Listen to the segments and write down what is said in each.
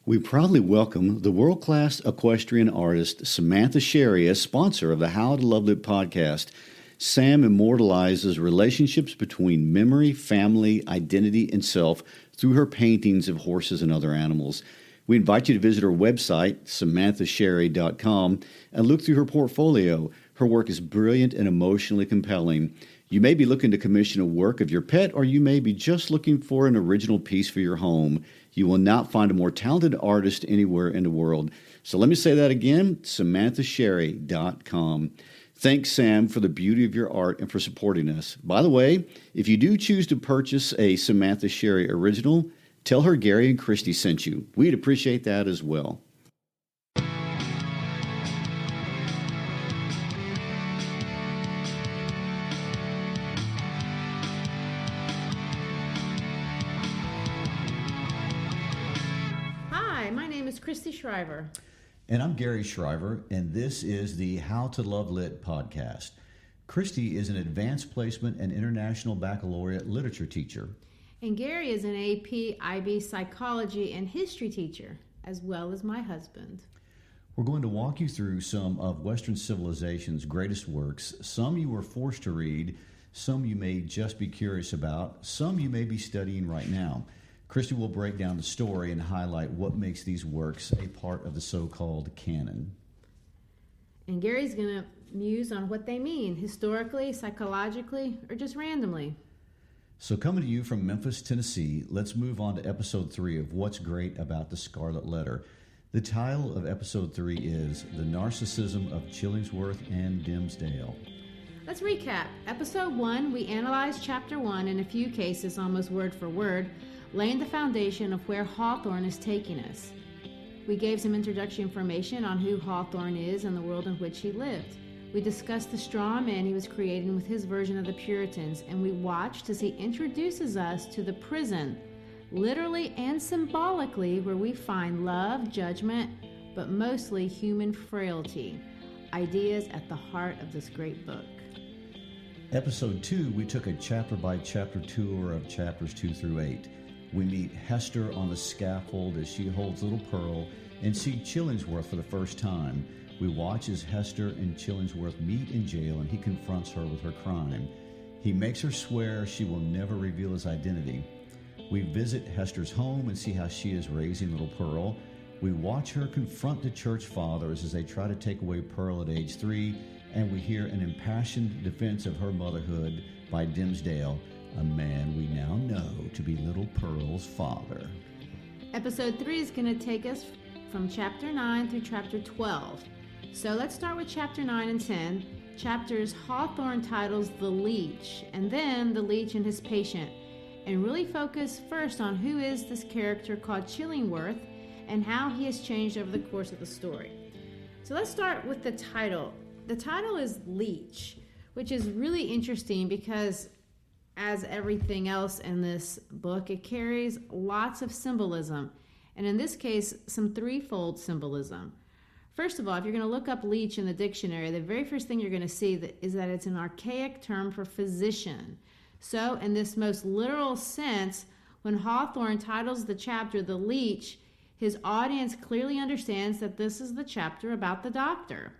We proudly welcome the world-class equestrian artist Samantha Sherry as sponsor of the How to Love It podcast. Sam immortalizes relationships between memory, family, identity, and self through her paintings of horses and other animals. We invite you to visit her website, samanthasherry.com, and look through her portfolio. Her work is brilliant and emotionally compelling. You may be looking to commission a work of your pet, or you may be just looking for an original piece for your home. You will not find a more talented artist anywhere in the world. So let me say that again, samanthasherry.com. Thanks, Sam, for the beauty of your art and for supporting us. By the way, if you do choose to purchase a Samantha Sherry original, tell her Gary and Christy sent you. We'd appreciate that as well. Christy Shriver. And I'm Gary Shriver, and this is the How to Love Lit podcast. Christy is an advanced placement and international baccalaureate literature teacher. And Gary is an AP IB psychology and history teacher, as well as my husband. We're going to walk you through some of Western civilization's greatest works. Some you were forced to read, some you may just be curious about, some you may be studying right now. Christy will break down the story and highlight what makes these works a part of the so-called canon. And Gary's going to muse on what they mean, historically, psychologically, or just randomly. So coming to you from Memphis, Tennessee, let's move on to episode 3 of What's Great About the Scarlet Letter. The title of episode 3 is The Narcissism of Chillingworth and Dimmesdale. Let's recap. Episode 1, we analyzed chapter 1 in a few cases, almost word for word, laying the foundation of where Hawthorne is taking us. We gave some introductory information on who Hawthorne is and the world in which he lived. We discussed the straw man he was creating with his version of the Puritans, and we watched as he introduces us to the prison, literally and symbolically, where we find love, judgment, but mostly human frailty, ideas at the heart of this great book. Episode 2, we took a chapter-by-chapter tour of chapters 2 through 8. We meet Hester on the scaffold as she holds little Pearl and see Chillingworth for the first time. We watch as Hester and Chillingworth meet in jail and he confronts her with her crime. He makes her swear she will never reveal his identity. We visit Hester's home and see how she is raising little Pearl. We watch her confront the church fathers as they try to take away Pearl at age 3, and we hear an impassioned defense of her motherhood by Dimmesdale, a man we now know to be little Pearl's father. Episode 3 is going to take us from chapter 9 through chapter 12. So let's start with chapter 9 and 10, chapters Hawthorne titles The Leech, and then The Leech and His Patient, and really focus first on who is this character called Chillingworth and how he has changed over the course of the story. So let's start with the title. The title is Leech, which is really interesting because as everything else in this book, it carries lots of symbolism, and in this case, some threefold symbolism. First of all, if you're going to look up leech in the dictionary, the very first thing you're going to see is that it's an archaic term for physician. So, in this most literal sense, when Hawthorne titles the chapter The Leech, his audience clearly understands that this is the chapter about the doctor.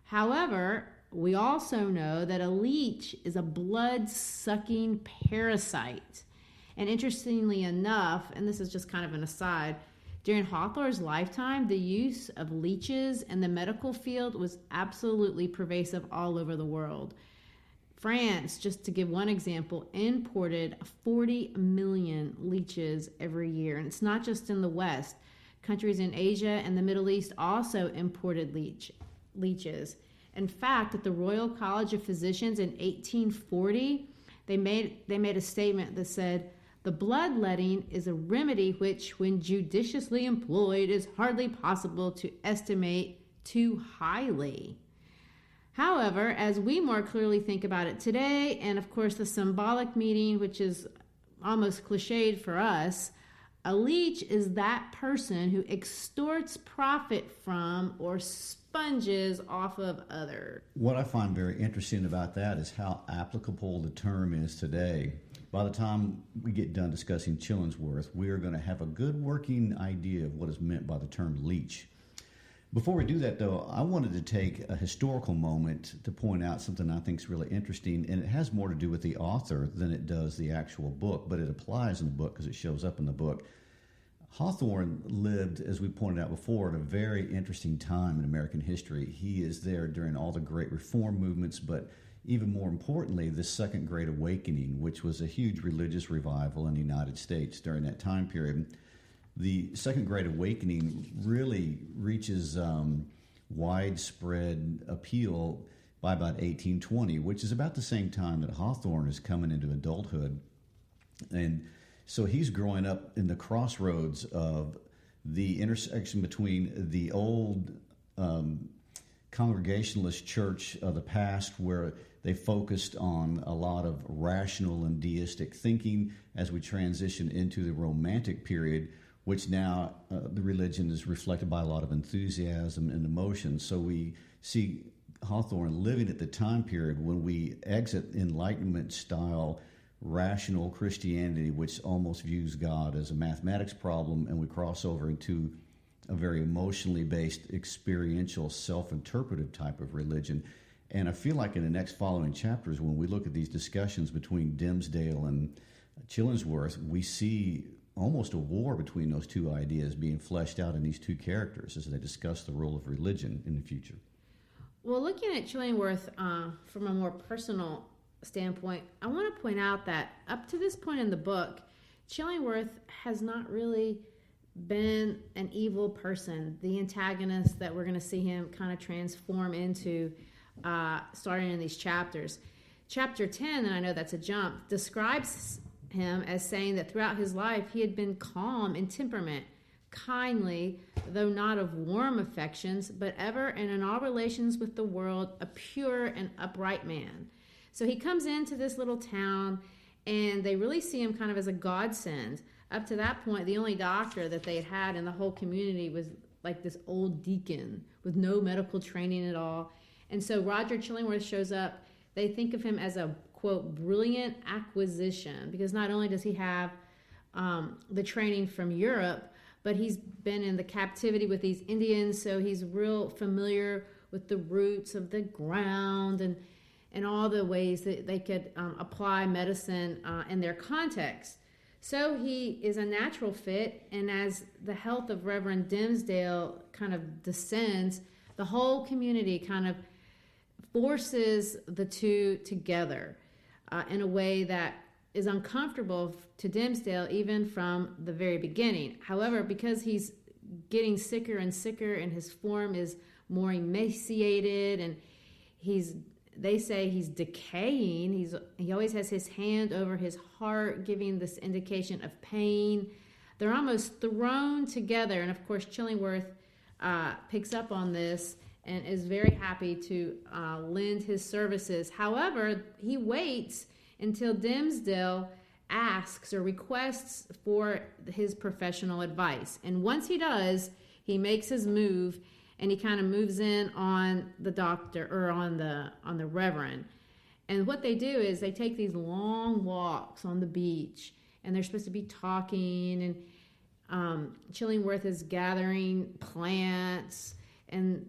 However, we also know that a leech is a blood-sucking parasite. And interestingly enough, and this is just kind of an aside, during Hawthorne's lifetime, the use of leeches in the medical field was absolutely pervasive all over the world. France, just to give one example, imported 40 million leeches every year. And it's not just in the West. Countries in Asia and the Middle East also imported leeches. In fact, at the Royal College of Physicians in 1840, they made a statement that said, "The bloodletting is a remedy which, when judiciously employed, is hardly possible to estimate too highly." However, as we more clearly think about it today, and of course the symbolic meaning, which is almost cliched for us, a leech is that person who extorts profit from or sponges off of others. What I find very interesting about that is how applicable the term is today. by the time we get done discussing Chillingworth, we are going to have a good working idea of what is meant by the term leech. Before we do that, though, I wanted to take a historical moment to point out something I think is really interesting, and it has more to do with the author than it does the actual book, but it applies in the book because it shows up in the book. Hawthorne lived, as we pointed out before, at a very interesting time in American history. He is there during all the great reform movements, but even more importantly, the Second Great Awakening, which was a huge religious revival in the United States during that time period. The Second Great Awakening really reaches widespread appeal by about 1820, which is about the same time that Hawthorne is coming into adulthood. And so he's growing up in the crossroads of the intersection between the old Congregationalist church of the past, where they focused on a lot of rational and deistic thinking, as we transition into the Romantic period, which now the religion is reflected by a lot of enthusiasm and emotion. So we see Hawthorne living at the time period when we exit Enlightenment-style rational Christianity, which almost views God as a mathematics problem, and we cross over into a very emotionally based, experiential, self-interpretive type of religion. And I feel like in the next following chapters, when we look at these discussions between Dimmesdale and Chillingworth, we see almost a war between those two ideas being fleshed out in these two characters as they discuss the role of religion in the future. Well, looking at Chillingworth from a more personal standpoint, I want to point out that up to this point in the book, Chillingworth has not really been an evil person. The antagonist that we're going to see him kind of transform into starting in these chapters. Chapter 10, and I know that's a jump, describes him as saying that throughout his life he had been calm in temperament, kindly, though not of warm affections, but ever and in all relations with the world, a pure and upright man. So he comes into this little town, and they really see him kind of as a godsend. Up to that point, the only doctor that they had in the whole community was like this old deacon with no medical training at all. And so Roger Chillingworth shows up. They think of him as a, quote, brilliant acquisition, because not only does he have the training from Europe, but he's been in the captivity with these Indians, so he's real familiar with the roots of the ground and all the ways that they could apply medicine in their context. So he is a natural fit, and as the health of Reverend Dimmesdale kind of descends, the whole community kind of forces the two together in a way that is uncomfortable to Dimmesdale even from the very beginning. However, because he's getting sicker and sicker and his form is more emaciated and they say he's decaying, he always has his hand over his heart, giving this indication of pain. They're almost thrown together, and of course Chillingworth picks up on this and is very happy to lend his services. However, he waits until Dimmesdale asks or requests for his professional advice. And once he does, he makes his move, and he kind of moves in on the doctor or on the reverend. And what they do is they take these long walks on the beach, and they're supposed to be talking, and Chillingworth is gathering plants, and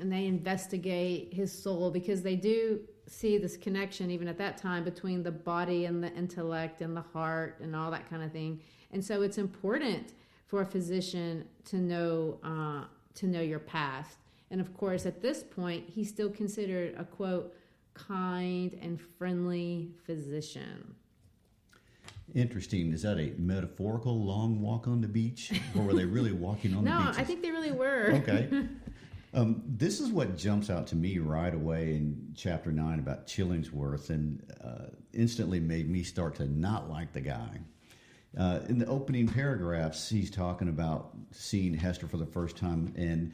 they investigate his soul, because they do see this connection even at that time between the body and the intellect and the heart and all that kind of thing. And so it's important for a physician to know your past. And of course, at this point, he's still considered a, quote, kind and friendly physician. Interesting. Is that a metaphorical long walk on the beach, or were they really walking on the beach? No, I think they really were. Okay. This is what jumps out to me right away in Chapter 9 about Chillingworth, and instantly made me start to not like the guy. In the opening paragraphs, he's talking about seeing Hester for the first time, and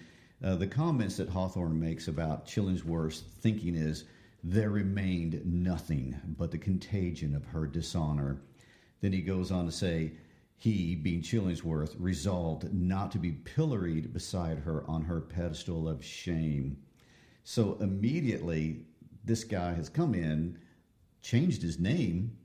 the comments that Hawthorne makes about Chillingworth's thinking is, there remained nothing but the contagion of her dishonor. Then he goes on to say, he, being Chillingworth, resolved not to be pilloried beside her on her pedestal of shame. So immediately, this guy has come in, changed his name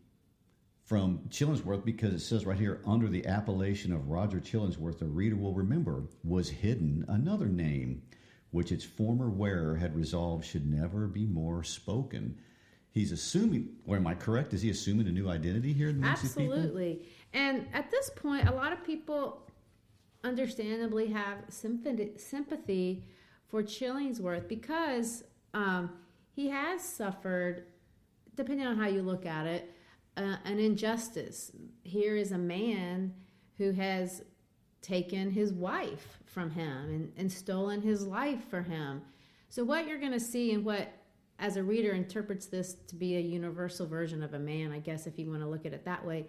from Chillingworth, because it says right here, under the appellation of Roger Chillingworth, the reader will remember, was hidden another name, which its former wearer had resolved should never be more spoken. He's assuming, or am I correct? Is he assuming a new identity here amongst these people? Absolutely. And at this point, a lot of people understandably have sympathy for Chillingworth because he has suffered, depending on how you look at it, an injustice. Here is a man who has taken his wife from him and stolen his life for him. So what you're going to see, and what as a reader interprets this to be a universal version of a man, I guess, if you want to look at it that way,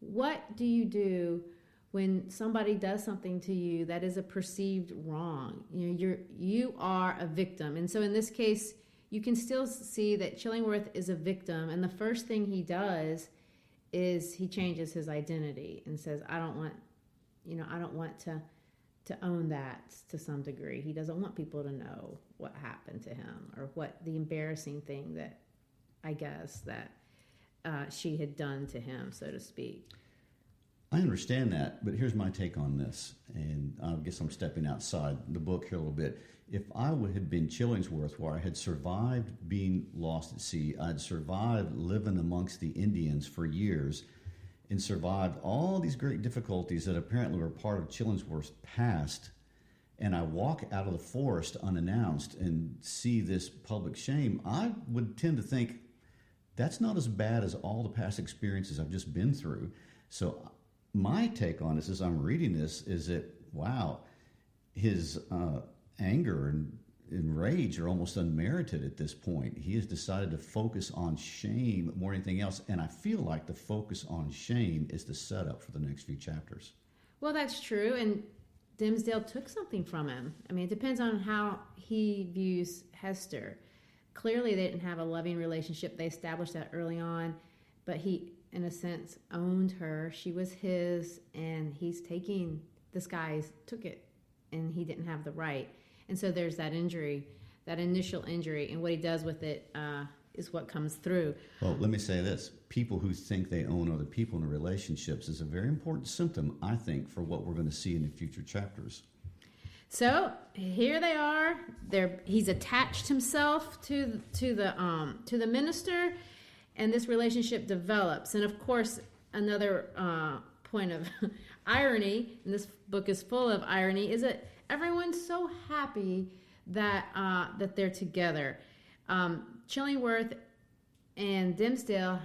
what do you do when somebody does something to you that is a perceived wrong? You are a victim. And so in this case, you can still see that Chillingworth is a victim, and the first thing he does is he changes his identity and says, I don't want to own that to some degree. He doesn't want people to know what happened to him or what the embarrassing thing that, I guess, that she had done to him, so to speak. I understand that, but here's my take on this, and I guess I'm stepping outside the book here a little bit. If I had been Chillingworth, where I had survived being lost at sea, I'd survived living amongst the Indians for years, and survived all these great difficulties that apparently were part of Chillingworth's past, and I walk out of the forest unannounced and see this public shame, I would tend to think that's not as bad as all the past experiences I've just been through. So my take on this as I'm reading this is that, wow, his anger and rage are almost unmerited at this point. He has decided to focus on shame more than anything else, and I feel like the focus on shame is the setup for the next few chapters. Well, that's true, and Dimmesdale took something from him. I mean, it depends on how he views Hester. Clearly, they didn't have a loving relationship. They established that early on, but he, in a sense, owned her. She was his, and he's taking, this guy took it, and he didn't have the right. And so there's that injury, that initial injury, and what he does with it is what comes through. Well, let me say this. People who think they own other people in relationships is a very important symptom, I think, for what we're going to see in the future chapters. So here they are. He's attached himself to the minister, and this relationship develops. And of course, another point of irony, and this book is full of irony, is that everyone's so happy that they're together. Chillingworth and Dimmesdale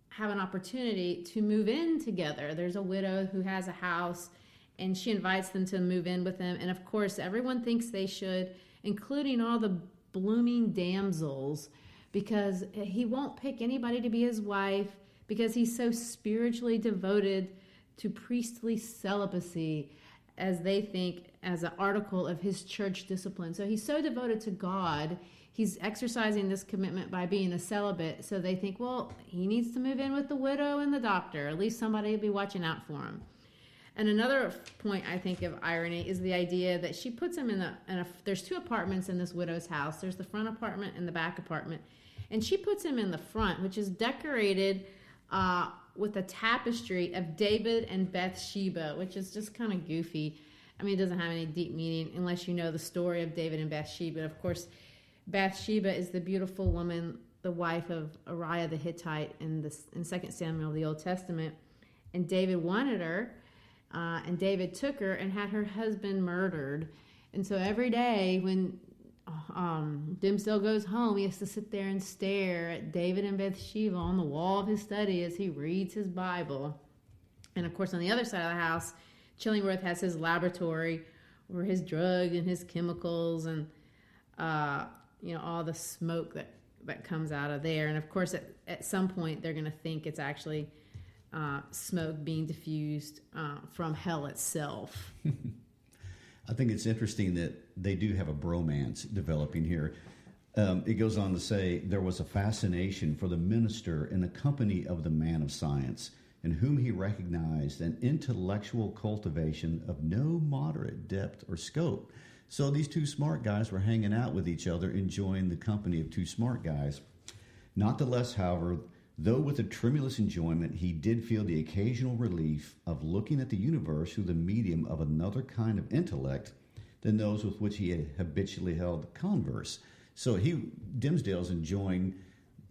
have an opportunity to move in together. There's a widow who has a house, and she invites them to move in with them. And of course, everyone thinks they should, including all the blooming damsels, because he won't pick anybody to be his wife because he's so spiritually devoted to priestly celibacy, as they think, as an article of his church discipline. So he's so devoted to God, he's exercising this commitment by being a celibate. So they think, well, he needs to move in with the widow and the doctor. At least somebody will be watching out for him. And another point, I think, of irony is the idea that she puts him there's two apartments in this widow's house. There's the front apartment and the back apartment. And she puts him in the front, which is decorated with a tapestry of David and Bathsheba, which is just kind of goofy. I mean, it doesn't have any deep meaning unless you know the story of David and Bathsheba. Of course, Bathsheba is the beautiful woman, the wife of Uriah the Hittite in 2 Samuel of the Old Testament. And David wanted her, and David took her and had her husband murdered. And so every day when Dimmesdale goes home, he has to sit there and stare at David and Bathsheba on the wall of his study as he reads his Bible. And of course, on the other side of the house, Chillingworth has his laboratory where his drugs and his chemicals and all the smoke that comes out of there. And of course, at some point, they're going to think it's actually smoke being diffused from hell itself. I think it's interesting that they do have a bromance developing here. It goes on to say, there was a fascination for the minister in the company of the man of science, in whom he recognized an intellectual cultivation of no moderate depth or scope. So these two smart guys were hanging out with each other, enjoying the company of two smart guys. Not the less, however, Though with a tremulous enjoyment, he did feel the occasional relief of looking at the universe through the medium of another kind of intellect than those with which he had habitually held converse. So Dimmesdale's enjoying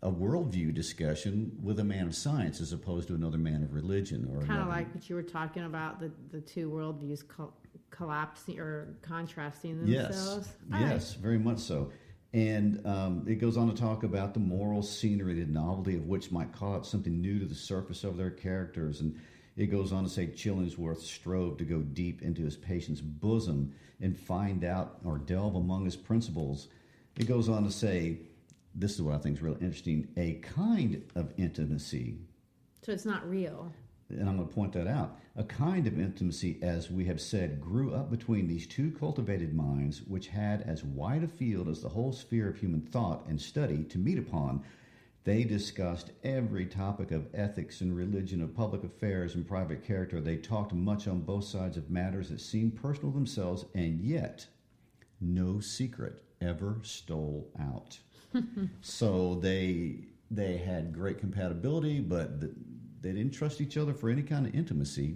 a worldview discussion with a man of science as opposed to another man of religion. Or kind of like what you were talking about, the two worldviews collapsing or contrasting themselves. Yes, very much so. And it goes on to talk about the moral scenery, the novelty of which might call out something new to the surface of their characters. And it goes on to say Chillingworth strove to go deep into his patient's bosom and find out or delve among his principles. It goes on to say, this is what I think is really interesting, a kind of intimacy. So it's not real. And I'm going to point that out. A kind of intimacy, as we have said, grew up between these two cultivated minds, which had as wide a field as the whole sphere of human thought and study to meet upon. They discussed every topic of ethics and religion, of public affairs and private character. They talked much on both sides of matters that seemed personal themselves, and yet no secret ever stole out. So they had great compatibility, but they didn't trust each other for any kind of intimacy.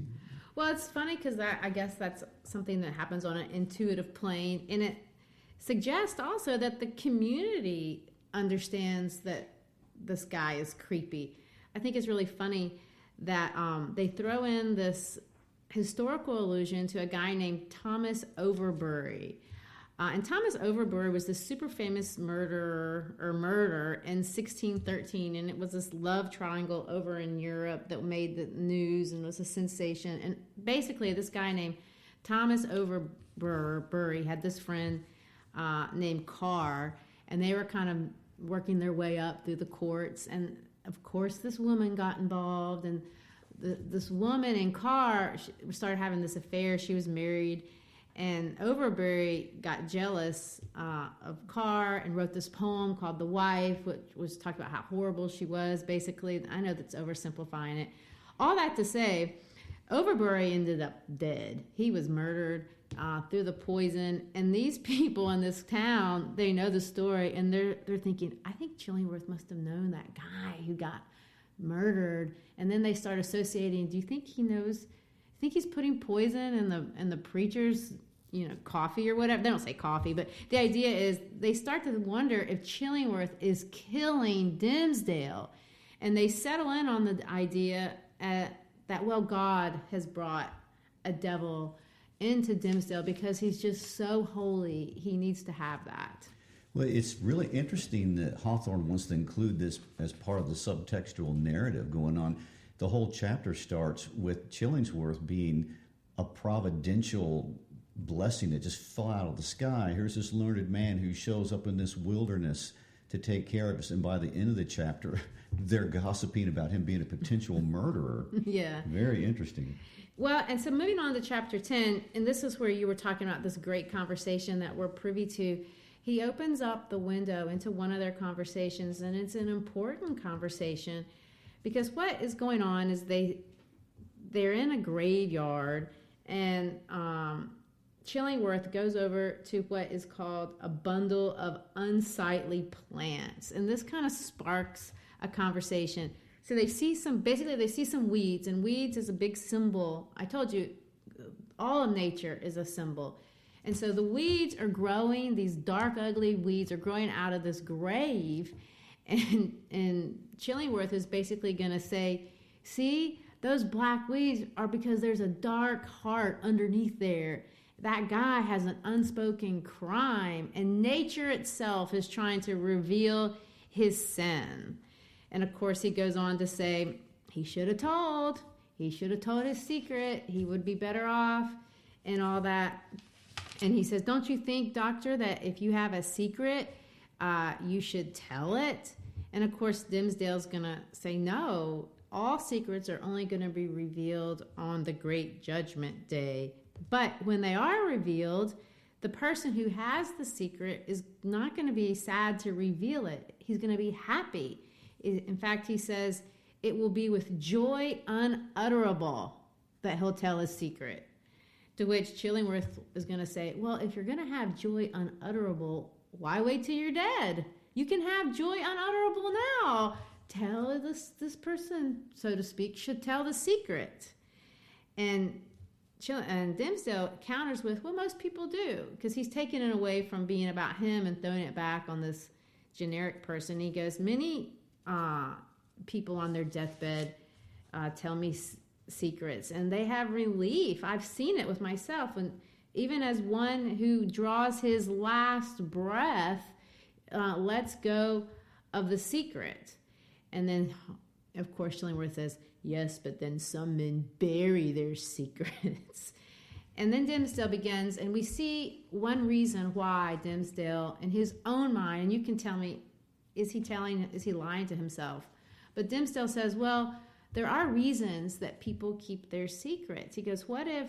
Well, it's funny because I guess that's something that happens on an intuitive plane, and it suggests also that the community understands that this guy is creepy. I think it's really funny that they throw in this historical allusion to a guy named Thomas Overbury. And Thomas Overbury was this super famous murder in 1613, and it was this love triangle over in Europe that made the news and was a sensation. And basically, this guy named Thomas Overbury had this friend named Carr, and they were kind of working their way up through the courts. And of course, this woman got involved, and this woman and Carr started having this affair. She was married. And Overbury got jealous of Carr and wrote this poem called The Wife, which was talking about how horrible she was, basically. I know that's oversimplifying it. All that to say, Overbury ended up dead. He was murdered through the poison. And these people in this town, they know the story, and they're thinking, I think Chillingworth must have known that guy who got murdered. And then they start associating, do you think he knows... I think he's putting poison in the preacher's, coffee or whatever. They don't say coffee, but the idea is they start to wonder if Chillingworth is killing Dimmesdale, and they settle in on the idea that God has brought a devil into Dimmesdale because he's just so holy. He needs to have that. Well, it's really interesting that Hawthorne wants to include this as part of the subtextual narrative going on. The whole chapter starts with Chillingworth being a providential blessing that just fell out of the sky. Here's this learned man who shows up in this wilderness to take care of us. And by the end of the chapter, they're gossiping about him being a potential murderer. Yeah. Very interesting. Well, and so moving on to chapter 10, and this is where you were talking about this great conversation that we're privy to. He opens up the window into one of their conversations, and it's an important conversation. Because what is going on is they're in a graveyard, and Chillingworth goes over to what is called a bundle of unsightly plants. And this kind of sparks a conversation. So they see some weeds, and weeds is a big symbol. I told you, all of nature is a symbol. And so the weeds are growing, these dark, ugly weeds are growing out of this grave. And Chillingworth is basically going to say, see, those black weeds are because there's a dark heart underneath there. That guy has an unspoken crime, and nature itself is trying to reveal his sin. And of course, he goes on to say, he should have told his secret. He would be better off and all that. And he says, don't you think, doctor, that if you have a secret, you should tell it? And of course, Dimmesdale's going to say, no, all secrets are only going to be revealed on the great judgment day. But when they are revealed, the person who has the secret is not going to be sad to reveal it. He's going to be happy. In fact, he says, it will be with joy unutterable that he'll tell his secret. To which Chillingworth is going to say, well, if you're going to have joy unutterable, why wait till you're dead? You can have joy unutterable now. tell this person, so to speak, should tell the secret. And Dimmesdale counters with, well, most people do, because he's taken it away from being about him and throwing it back on this generic person. He goes, many people on their deathbed tell me secrets, and they have relief. I've seen it with myself, and even as one who draws his last breath, lets go of the secret. And then, of course, Chillingworth says, yes, but then some men bury their secrets. And then Dimmesdale begins, and we see one reason why Dimmesdale, in his own mind, and you can tell me, is he lying to himself? But Dimmesdale says, well, there are reasons that people keep their secrets. He goes, what if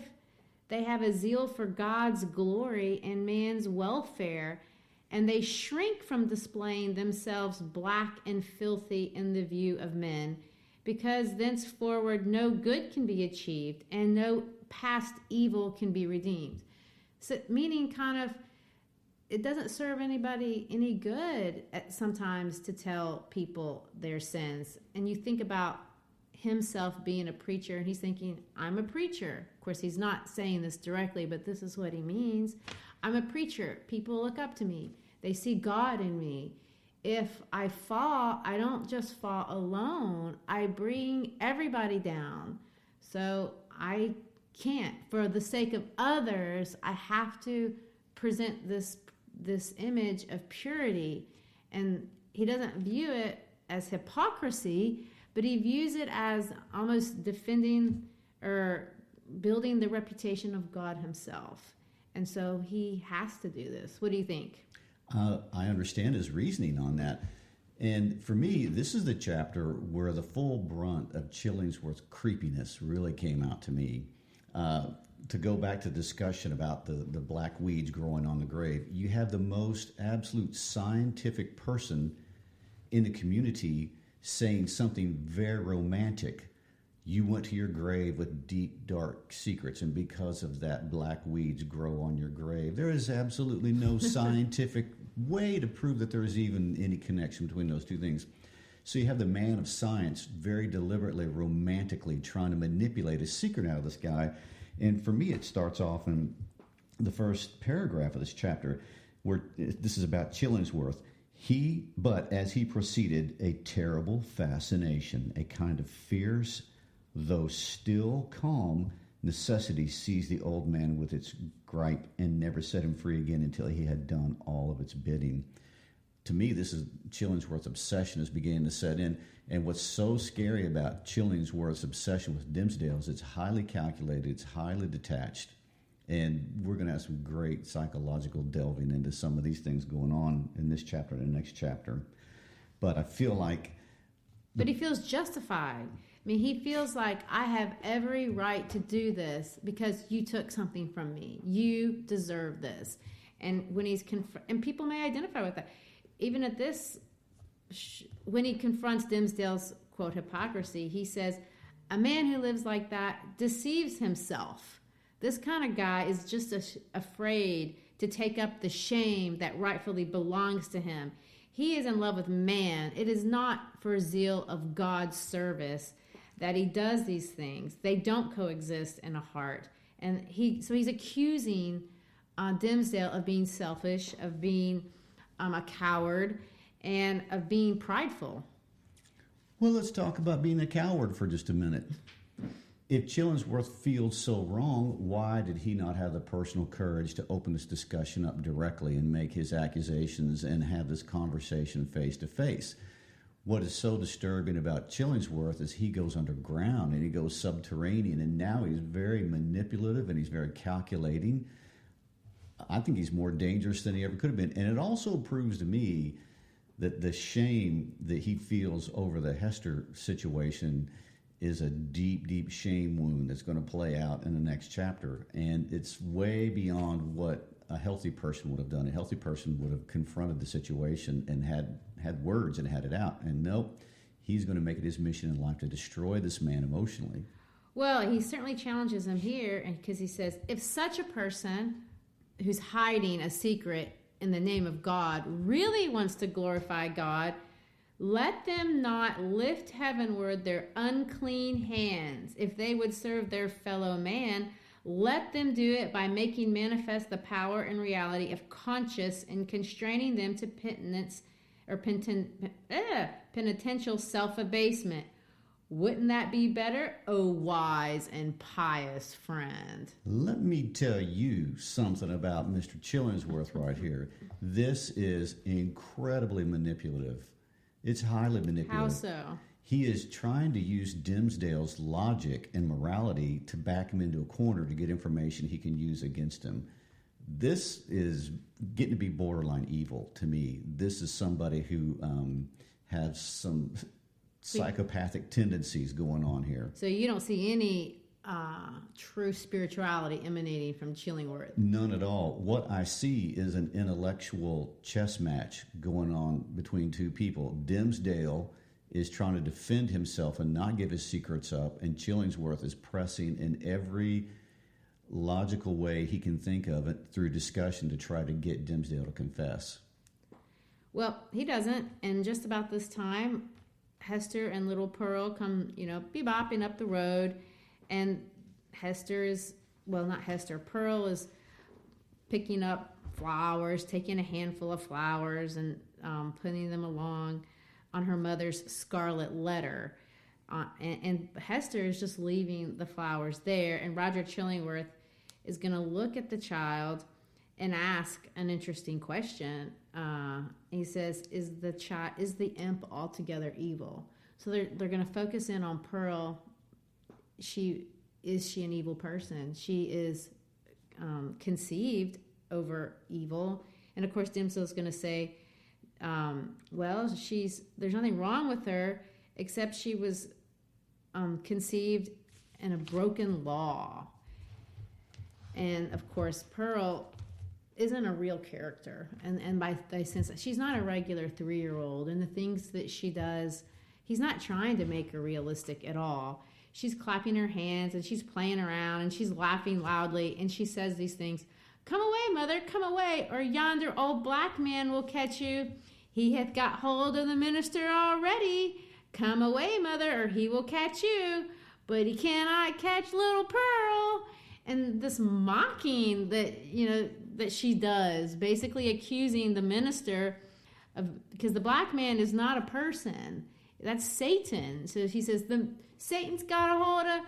they have a zeal for God's glory and man's welfare, and they shrink from displaying themselves black and filthy in the view of men, because thenceforward no good can be achieved and no past evil can be redeemed. So, meaning kind of, it doesn't serve anybody any good sometimes to tell people their sins. And you think about himself being a preacher, and he's thinking, I'm a preacher. Of course, he's not saying this directly, but this is what he means. I'm a preacher. People look up to me. They see God in me. If I fall, I don't just fall alone. I bring everybody down. So I can't. For the sake of others, I have to present this image of purity. And he doesn't view it as hypocrisy, but he views it as almost defending or building the reputation of God himself. And so he has to do this. What do you think? I understand his reasoning on that. And for me, this is the chapter where the full brunt of Chillingworth's creepiness really came out to me. To go back to the discussion about the black weeds growing on the grave, you have the most absolute scientific person in the community saying something very romantic. You went to your grave with deep, dark secrets, and because of that, black weeds grow on your grave. There is absolutely no scientific way to prove that there is even any connection between those two things. So you have the man of science very deliberately, romantically trying to manipulate a secret out of this guy. And for me, it starts off in the first paragraph of this chapter, where this is about Chillingworth. But as he proceeded, a terrible fascination, a kind of fierce, though still calm, necessity seized the old man with its gripe and never set him free again until he had done all of its bidding. To me, this is Chillingworth's obsession is beginning to set in. And what's so scary about Chillingworth's obsession with Dimmesdale is it's highly calculated, it's highly detached. And we're going to have some great psychological delving into some of these things going on in this chapter and the next chapter. But I feel like... But he feels justified. I mean, he feels like, I have every right to do this because you took something from me. You deserve this. And when he's and people may identify with that. Even at this, when he confronts Dimmesdale's, quote, hypocrisy, he says, a man who lives like that deceives himself. This kind of guy is just afraid to take up the shame that rightfully belongs to him. He is in love with man. It is not for zeal of God's service that he does these things. They don't coexist in a heart. And so he's accusing Dimmesdale of being selfish, of being a coward, and of being prideful. Well, let's talk about being a coward for just a minute. If Chillingworth feels so wrong, why did he not have the personal courage to open this discussion up directly and make his accusations and have this conversation face to face? What is so disturbing about Chillingworth is he goes underground and he goes subterranean, and now he's very manipulative and he's very calculating. I think he's more dangerous than he ever could have been. And it also proves to me that the shame that he feels over the Hester situation is a deep, deep shame wound that's going to play out in the next chapter. And it's way beyond what a healthy person would have done. A healthy person would have confronted the situation and had words and had it out. And nope, he's going to make it his mission in life to destroy this man emotionally. Well, he certainly challenges him here because he says, if such a person who's hiding a secret in the name of God really wants to glorify God, Let them not lift heavenward their unclean hands. If they would serve their fellow man, let them do it by making manifest the power and reality of conscience and constraining them to penitence or penitential self-abasement. Wouldn't that be better, O wise and pious friend? Let me tell you something about Mr. Chillingworth right here. This is incredibly manipulative. It's highly manipulative. How so? He is trying to use Dimmesdale's logic and morality to back him into a corner to get information he can use against him. This is getting to be borderline evil to me. This is somebody who has some psychopathic tendencies going on here. So you don't see any true spirituality emanating from Chillingworth? None at all. What I see is an intellectual chess match going on between two people. Dimmesdale is trying to defend himself and not give his secrets up, and Chillingworth is pressing in every logical way he can think of it through discussion to try to get Dimmesdale to confess. Well, he doesn't, and just about this time, Hester and little Pearl come, bebopping up the road, and Pearl is picking up flowers, taking a handful of flowers and putting them along on her mother's scarlet letter. And Hester is just leaving the flowers there, and Roger Chillingworth is going to look at the child and ask an interesting question. He says, "Is the imp altogether evil?" So they're going to focus in on Pearl. Is she an evil person? She is conceived over evil, and of course, Dimmesdale's going to say, there's nothing wrong with her except she was conceived in a broken law. And of course, Pearl isn't a real character, and by sense, she's not a regular 3-year-old, and the things that she does, he's not trying to make her realistic at all. She's clapping her hands, and she's playing around, and she's laughing loudly, and she says these things: "Come away, mother, come away, or yonder old black man will catch you. He hath got hold of the minister already. Come away, mother, or he will catch you, but he cannot catch little Pearl." And this mocking that she does, basically accusing the minister of, because the black man is not a person, that's Satan. So he says Satan's got a hold of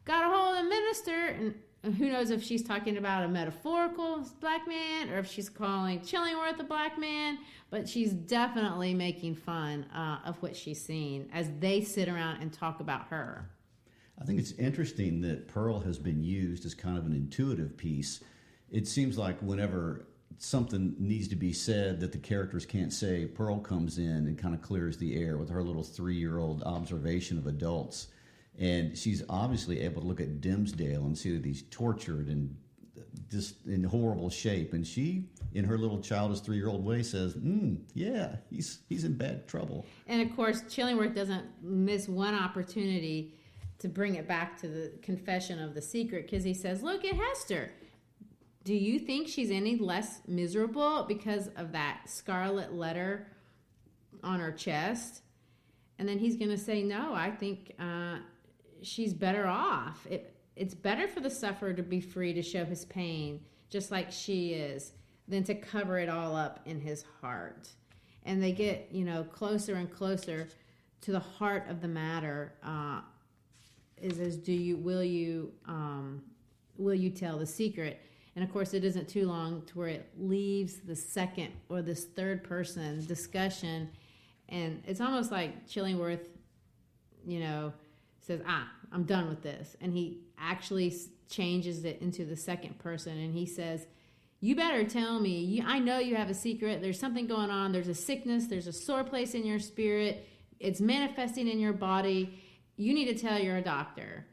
the minister, and who knows if she's talking about a metaphorical black man or if she's calling Chillingworth a black man, but she's definitely making fun of what she's seen as they sit around and talk about her. I think it's interesting that Pearl has been used as kind of an intuitive piece. It seems like whenever something needs to be said that the characters can't say, Pearl comes in and kind of clears the air with her little 3-year-old observation of adults. And she's obviously able to look at Dimmesdale and see that he's tortured and just in horrible shape. And she, in her little childish 3-year-old way, says, yeah, he's in bad trouble. And of course, Chillingworth doesn't miss one opportunity to bring it back to the confession of the secret, because he says, "Look at Hester. Do you think she's any less miserable because of that scarlet letter on her chest?" And then he's going to say, "No, I think she's better off. It's better for the sufferer to be free to show his pain, just like she is, than to cover it all up in his heart." And they get, closer and closer to the heart of the matter. Will you tell the secret? And of course, it isn't too long to where it leaves the second or this third person discussion, and it's almost like Chillingworth, says, "I'm done with this," and he actually changes it into the second person, and he says, "You better tell me. I know you have a secret. There's something going on. There's a sickness. There's a sore place in your spirit. It's manifesting in your body. You need to tell your doctor."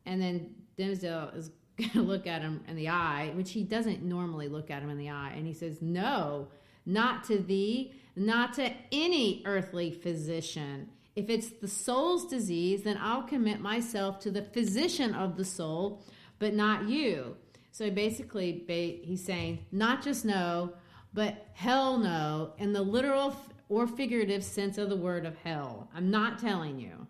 And then Dimmesdale is going to look at him in the eye, which he doesn't normally look at him in the eye. And he says, "No, not to thee, not to any earthly physician. If it's the soul's disease, then I'll commit myself to the physician of the soul, but not you." So basically, he's saying, not just no, but hell no, in the literal or figurative sense of the word of hell. I'm not telling you.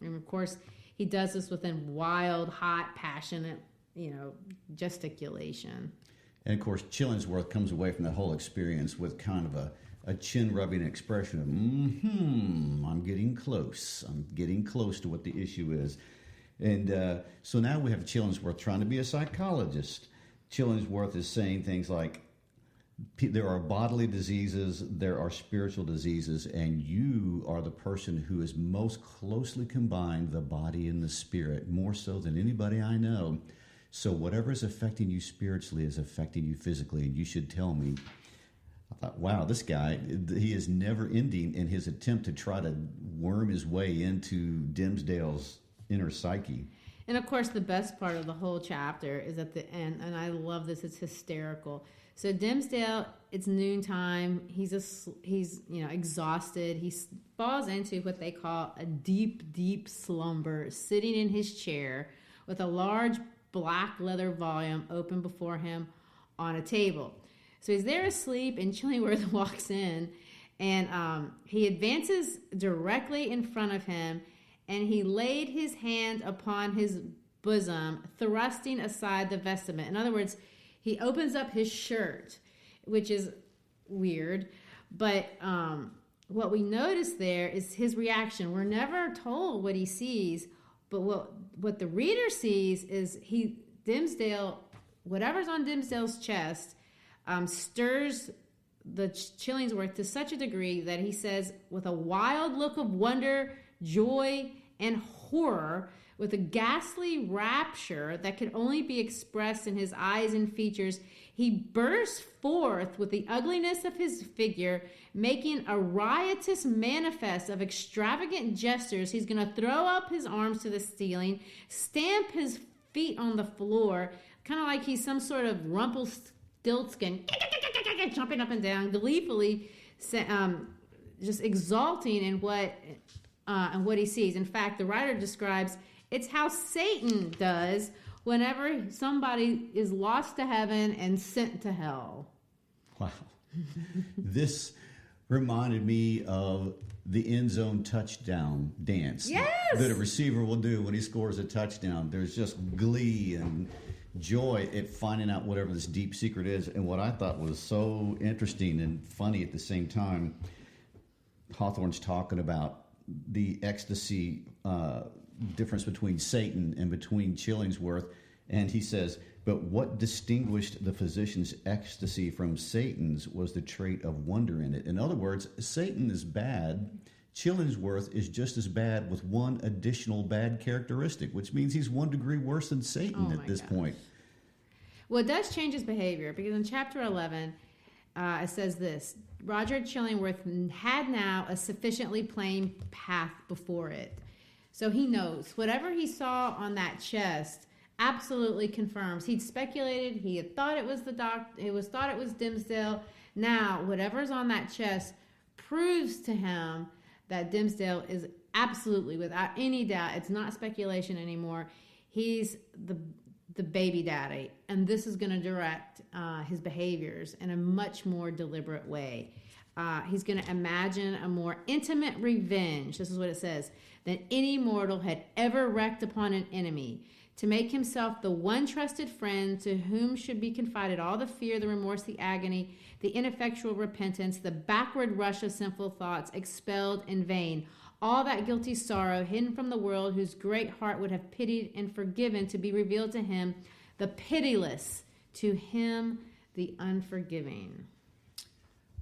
And of course, he does this within wild, hot, passionate, gesticulation. And of course, Chillingworth comes away from that whole experience with kind of a chin-rubbing expression of, I'm getting close. I'm getting close to what the issue is. And so now we have Chillingworth trying to be a psychologist. Chillingworth is saying things like, there are bodily diseases, there are spiritual diseases, and you are the person who has most closely combined the body and the spirit, more so than anybody I know. So whatever is affecting you spiritually is affecting you physically, and you should tell me. I thought, wow, this guy, he is never ending in his attempt to try to worm his way into Dimmesdale's inner psyche. And of course, the best part of the whole chapter is at the end, and I love this, it's hysterical. So Dimmesdale, it's noontime. He's exhausted. He falls into what they call a deep, deep slumber, sitting in his chair with a large black leather volume open before him on a table. So he's there asleep, and Chillingworth walks in, and he advances directly in front of him, and he laid his hand upon his bosom, thrusting aside the vestment. In other words, he opens up his shirt, which is weird. But what we notice there is his reaction. We're never told what he sees, but what the reader sees is Dimmesdale, whatever's on Dimmesdale's chest, stirs the Chillingworth to such a degree that he says, with a wild look of wonder, joy, and horror, with a ghastly rapture that could only be expressed in his eyes and features, he bursts forth with the ugliness of his figure, making a riotous manifest of extravagant gestures. He's going to throw up his arms to the ceiling, stamp his feet on the floor, kind of like he's some sort of Rumpelstiltskin, jumping up and down, gleefully, just exulting in what he sees. In fact, the writer describes it's how Satan does whenever somebody is lost to heaven and sent to hell. Wow. This reminded me of the end zone touchdown dance. Yes! That a receiver will do when he scores a touchdown. There's just glee and joy at finding out whatever this deep secret is. And what I thought was so interesting and funny at the same time, Hawthorne's talking about the ecstasy difference between Satan and between Chillingworth, and he says, but what distinguished the physician's ecstasy from Satan's was the trait of wonder in it. In other words, Satan is bad. Chillingworth is just as bad with one additional bad characteristic, which means he's 1 degree worse than Satan at this point. Well, it does change his behavior, because in chapter 11, it says this: Roger Chillingworth had now a sufficiently plain path before it. So he knows whatever he saw on that chest absolutely confirms. He'd speculated, he had thought it was thought it was Dimmesdale. Now, whatever's on that chest proves to him that Dimmesdale is absolutely, without any doubt, it's not speculation anymore. He's the baby daddy, and this is going to direct his behaviors in a much more deliberate way. He's going to imagine a more intimate revenge, this is what it says, than any mortal had ever wreaked upon an enemy, to make himself the one trusted friend to whom should be confided all the fear, the remorse, the agony, the ineffectual repentance, the backward rush of sinful thoughts expelled in vain, all that guilty sorrow hidden from the world, whose great heart would have pitied and forgiven, to be revealed to him, the pitiless, to him the unforgiving.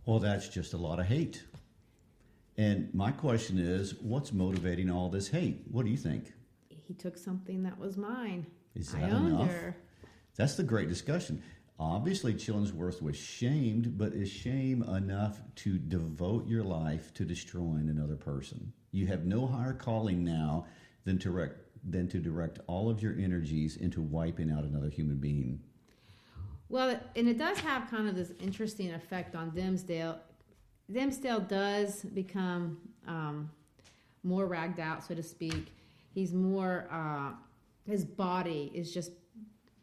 Well, that's just a lot of hate. And my question is, what's motivating all this hate? What do you think? He took something that was mine. Is that enough? That's the great discussion. Obviously, Chillingworth was shamed, but is shame enough to devote your life to destroying another person? You have no higher calling now than to direct all of your energies into wiping out another human being. Well, and it does have kind of this interesting effect on Dimmesdale. Dimmesdale does become more ragged out, so to speak. He's more, his body is just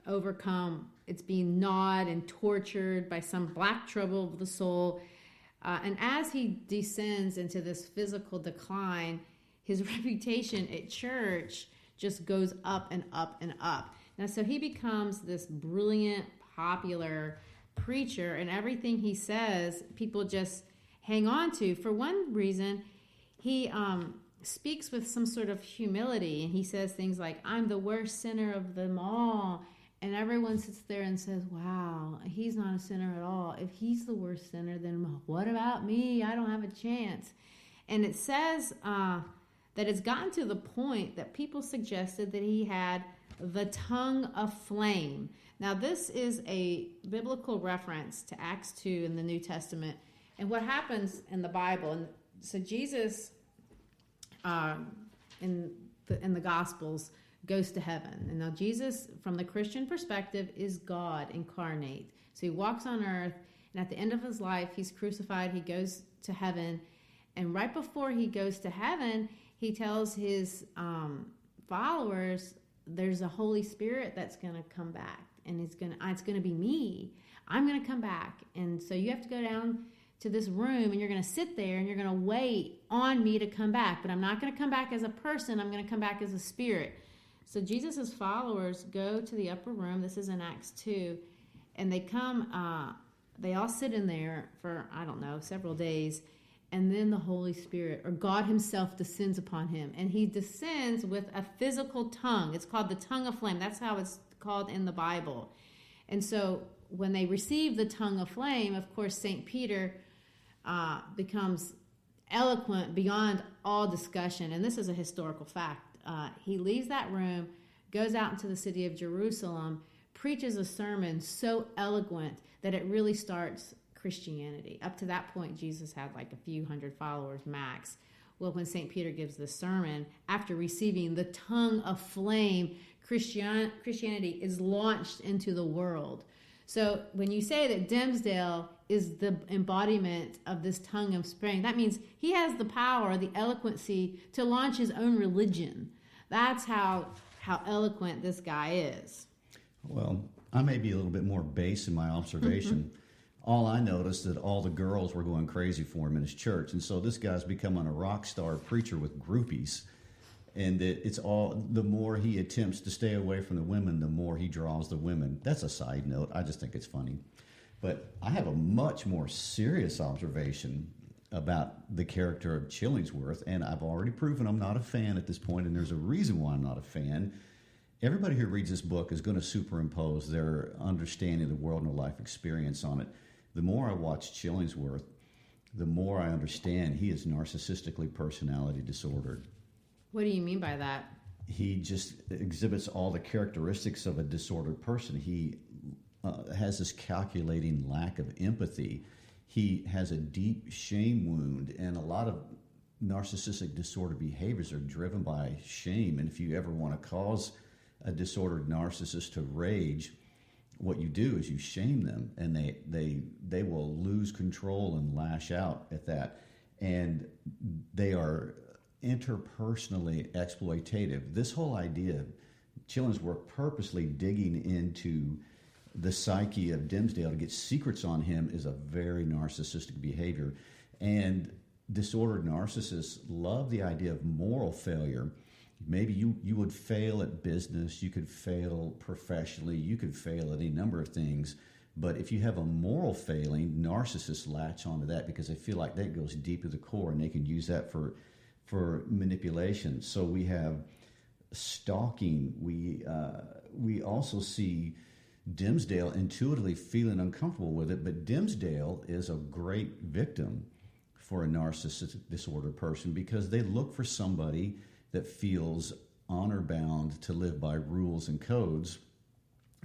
overcome. It's being gnawed and tortured by some black trouble of the soul. And as he descends into this physical decline, his reputation at church just goes up and up and up. Now, so he becomes this brilliant, popular preacher, and everything he says, people just hang on to. For one reason, he speaks with some sort of humility, and he says things like, I'm the worst sinner of them all. And everyone sits there and says, wow, he's not a sinner at all. If he's the worst sinner, then what about me? I don't have a chance. And it says that it's gotten to the point that people suggested that he had the tongue of flame. Now, this is a biblical reference to Acts 2 in the New Testament and what happens in the Bible. And so Jesus, in the Gospels, goes to heaven. And now Jesus, from the Christian perspective, is God incarnate. So he walks on earth, and at the end of his life, he's crucified, he goes to heaven. And right before he goes to heaven, he tells his followers, there's a Holy Spirit that's going to come back, and it's going to be me. I'm going to come back. And so you have to go down to this room, and you're going to sit there, and you're going to wait on me to come back. But I'm not going to come back as a person. I'm going to come back as a spirit. So Jesus' followers go to the upper room. This is in Acts 2. And they come, they all sit in there for, several days. And then the Holy Spirit, or God himself, descends upon him. And he descends with a physical tongue. It's called the tongue of flame. That's how it's called in the Bible. And so when they receive the tongue of flame, of course, St. Peter becomes eloquent beyond all discussion. And this is a historical fact. He leaves that room, goes out into the city of Jerusalem, preaches a sermon so eloquent that it really starts Christianity. Up to that point, Jesus had like a few hundred followers max. Well, when St. Peter gives the sermon, after receiving the tongue of flame, Christianity is launched into the world. So when you say that Dimmesdale is the embodiment of this tongue of flame, that means he has the power, the eloquency to launch his own religion. That's how eloquent this guy is. Well, I may be a little bit more base in my observation. All I noticed that all the girls were going crazy for him in his church. And so this guy's becoming a rock star preacher with groupies. And it's all, the more he attempts to stay away from the women, the more he draws the women. That's a side note. I just think it's funny. But I have a much more serious observation about the character of Chillingworth, and I've already proven I'm not a fan at this point, and there's a reason why I'm not a fan. Everybody who reads this book is going to superimpose their understanding of the world and their life experience on it. The more I watch Chillingworth, the more I understand he is narcissistically personality disordered. What do you mean by that? He just exhibits all the characteristics of a disordered person. He has this calculating lack of empathy. He has a deep shame wound, and a lot of narcissistic disorder behaviors are driven by shame. And if you ever want to cause a disordered narcissist to rage, what you do is you shame them, and they will lose control and lash out at that. And they are interpersonally exploitative. This whole idea, Chillingworth purposely digging into the psyche of Dimmesdale to get secrets on him, is a very narcissistic behavior. And disordered narcissists love the idea of moral failure. Maybe you would fail at business, you could fail professionally, you could fail at any number of things. But if you have a moral failing, narcissists latch onto that because they feel like that goes deep to the core, and they can use that for manipulation. So we have stalking. We also see Dimmesdale intuitively feeling uncomfortable with it, but Dimmesdale is a great victim for a narcissistic disordered person because they look for somebody that feels honor bound to live by rules and codes,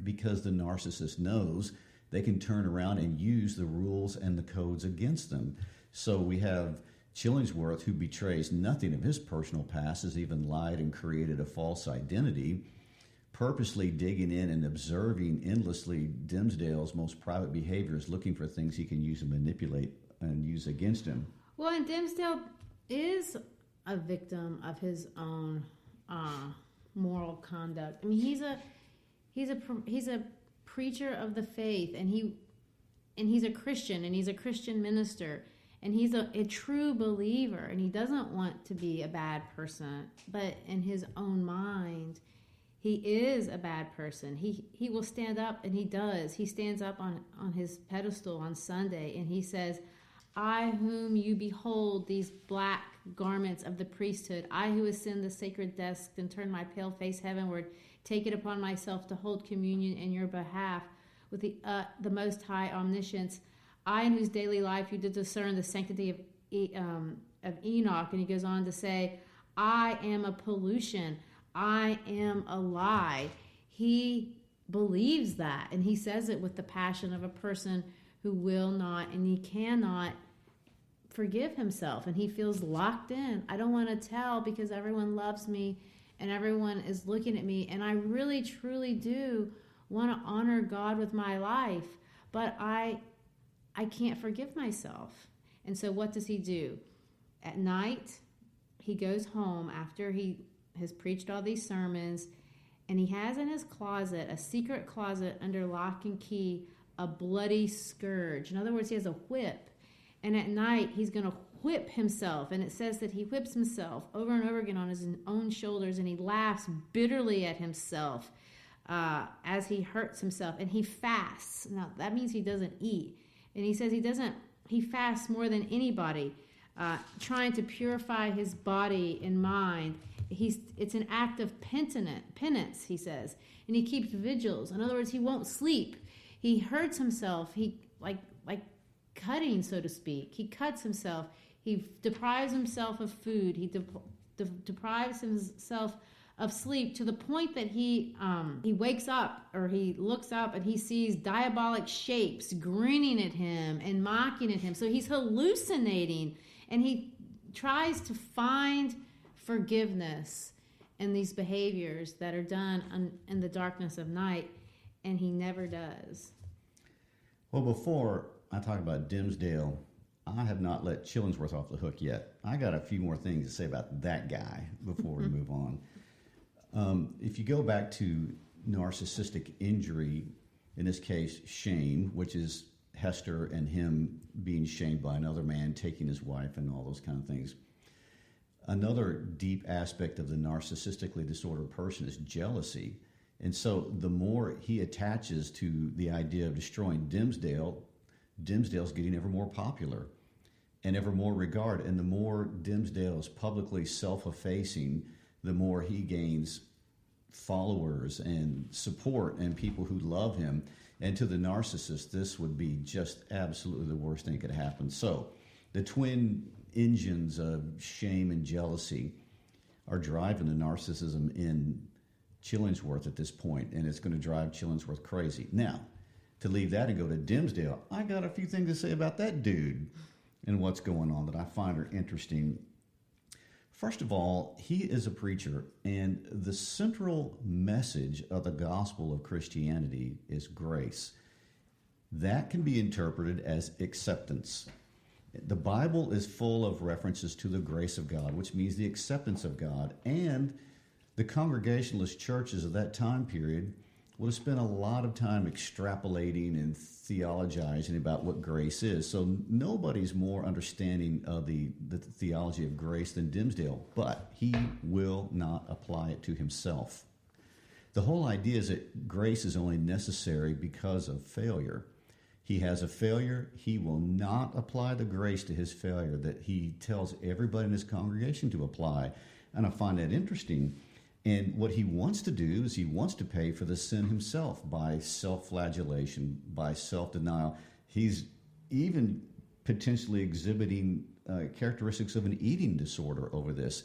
because the narcissist knows they can turn around and use the rules and the codes against them. So we have Chillingworth, who betrays nothing of his personal past, has even lied and created a false identity, purposely digging in and observing endlessly Dimmesdale's most private behaviors, looking for things he can use and manipulate and use against him. Well, and Dimmesdale is a victim of his own moral conduct. I mean, he's a preacher of the faith, and he's a Christian, and he's a Christian minister, And he's a true believer, and he doesn't want to be a bad person, but in his own mind, he is a bad person. He will stand up, and he does. He stands up on his pedestal on Sunday, and he says, I whom you behold these black garments of the priesthood, I who ascend the sacred desk and turn my pale face heavenward, take it upon myself to hold communion in your behalf with the Most High Omniscience, I in whose daily life you did discern the sanctity of Enoch. And he goes on to say, I am a pollution. I am a lie. He believes that, and he says it with the passion of a person who will not and he cannot forgive himself, and he feels locked in. I don't want to tell because everyone loves me and everyone is looking at me, and I really truly do want to honor God with my life, but I can't forgive myself. And so what does he do? At night, he goes home after he has preached all these sermons, and he has in his closet, a secret closet under lock and key, a bloody scourge. In other words, he has a whip. And at night, he's going to whip himself. And it says that he whips himself over and over again on his own shoulders, and he laughs bitterly at himself as he hurts himself. And he fasts. Now, that means he doesn't eat. And he says he fasts more than anybody, trying to purify his body and mind. It's an act of penance, he says. And he keeps vigils. In other words, he won't sleep. He hurts himself. He like cutting, so to speak. He cuts himself. He deprives himself of food. He deprives himself of sleep to the point that he wakes up, or he looks up and he sees diabolic shapes grinning at him and mocking at him. So he's hallucinating, and he tries to find forgiveness in these behaviors that are done in the darkness of night, and he never does. Well, before I talk about Dimmesdale, I have not let Chillingworth off the hook yet. I got a few more things to say about that guy before we move on. If you go back to narcissistic injury, in this case, shame, which is Hester and him being shamed by another man, taking his wife and all those kind of things. Another deep aspect of the narcissistically disordered person is jealousy. And so the more he attaches to the idea of destroying Dimmesdale's getting ever more popular and ever more regard. And the more Dimmesdale is publicly self-effacing, the more he gains followers and support and people who love him. And to the narcissist, this would be just absolutely the worst thing that could happen. So the twin engines of shame and jealousy are driving the narcissism in Chillingworth at this point, and it's going to drive Chillingworth crazy. Now, to leave that and go to Dimmesdale, I got a few things to say about that dude and what's going on that I find are interesting. First of all, he is a preacher, and the central message of the gospel of Christianity is grace. That can be interpreted as acceptance. The Bible is full of references to the grace of God, which means the acceptance of God. And the Congregationalist churches of that time period would have spent a lot of time extrapolating and theologizing about what grace is. So nobody's more understanding of the theology of grace than Dimmesdale, but he will not apply it to himself. The whole idea is that grace is only necessary because of failure. He has a failure. He will not apply the grace to his failure that he tells everybody in his congregation to apply. And I find that interesting. And what he wants to do is he wants to pay for the sin himself by self-flagellation, by self-denial. He's even potentially exhibiting characteristics of an eating disorder over this.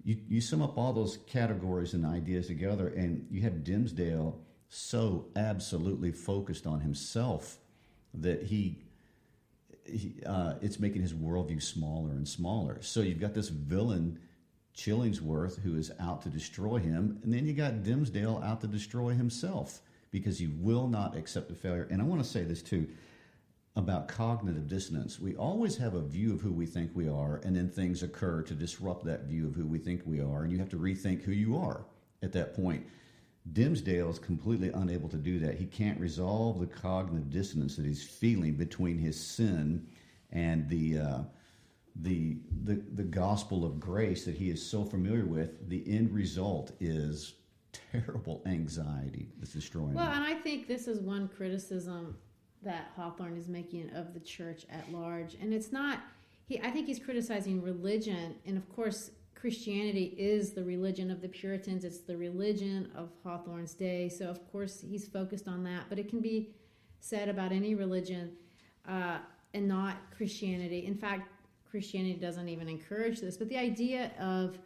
You sum up all those categories and ideas together, and you have Dimmesdale so absolutely focused on himself that it's making his worldview smaller and smaller. So you've got this villain, Chillingworth, who is out to destroy him, and then you got Dimmesdale out to destroy himself because he will not accept the failure. And I want to say this too about cognitive dissonance. We always have a view of who we think we are, and then things occur to disrupt that view of who we think we are, and you have to rethink who you are at that point. Dimmesdale is completely unable to do that. He can't resolve the cognitive dissonance that he's feeling between his sin and the gospel of grace that he is so familiar with, the end result is terrible anxiety that's destroying Well, him. and I think this is one criticism that Hawthorne is making of the church at large. And it's not, I think he's criticizing religion. And of course, Christianity is the religion of the Puritans. It's the religion of Hawthorne's day. So of course, he's focused on that. But it can be said about any religion and not Christianity. In fact, Christianity doesn't even encourage this. But the idea of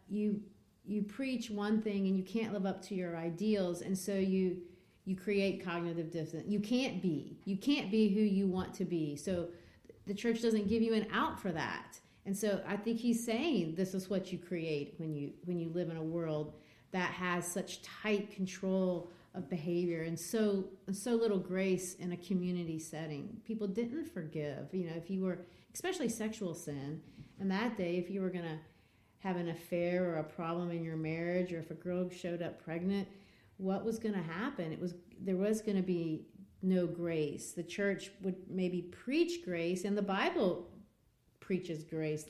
you preach one thing and you can't live up to your ideals, and so you create cognitive dissonance. You can't be who you want to be. So the church doesn't give you an out for that. And so I think he's saying this is what you create when you live in a world that has such tight control of behavior and so little grace in a community setting. People didn't forgive. If you were, especially sexual sin, in that day, if you were going to have an affair or a problem in your marriage, or if a girl showed up pregnant, what was going to happen? There was going to be no grace. The church would maybe preach grace, and the Bible preaches grace.